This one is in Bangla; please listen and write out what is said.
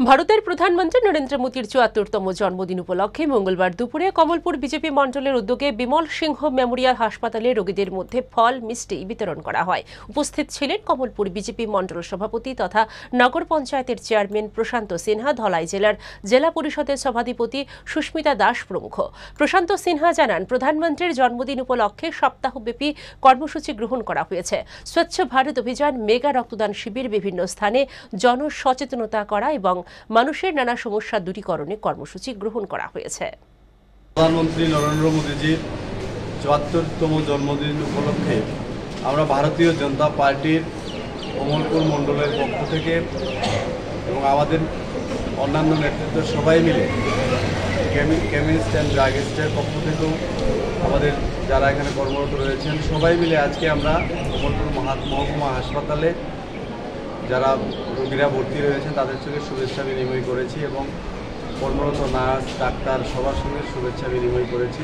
ভারতের প্রধানমন্ত্রী নরেন্দ্র মোদীর ৭৪তম জন্মদিন উপলক্ষে মঙ্গলবার দুপুরে কমলপুর বিজেপি মণ্ডলের উদ্যোগে বিমল সিংহ মেমোরিয়াল হাসপাতালে রোগীদের মধ্যে ফল মিষ্টি বিতরণ করা হয়। উপস্থিত ছিলেন কমলপুর বিজেপি মণ্ডল সভাপতি তথা নগর পঞ্চায়েতের চেয়ারম্যান প্রশান্ত সিনহা, ধলাই জেলার জেলা পরিষদের সভাধিপতি সুস্মিতা দাস প্রমুখ। প্রশান্ত সিনহা জানান, প্রধানমন্ত্রীর জন্মদিন উপলক্ষে সপ্তাহব্যাপী কর্মসূচি গ্রহণ করা হয়েছে। স্বচ্ছ ভারত অভিযান, মেগা রক্তদান শিবির, বিভিন্ন স্থানে জনসচেতনতা করা এবং মানুষের নানা সমস্যা দূরীকরণে কর্মসূচি গ্রহণ করা হয়েছে। প্রধানমন্ত্রী নরেন্দ্র মোদীজির ৭৪তম জন্মদিন উপলক্ষে আমরা ভারতীয় জনতা পার্টির কমলপুর মণ্ডলের পক্ষ থেকে এবং আমাদের অন্যান্য নেতৃত্ব সবাই মিলে কেমিস্ট অ্যান্ড ড্রাগিস্টের পক্ষ থেকেও আমাদের যারা এখানে কর্মরত রয়েছেন সবাই মিলে আজকে আমরা কমলপুর মহকুমা হাসপাতালে যারা রোগীরা ভর্তি রয়েছেন তাদের সঙ্গে শুভেচ্ছা বিনিময় করেছি এবং কর্মরত নার্স, ডাক্তার সবার সঙ্গে শুভেচ্ছা বিনিময় করেছি।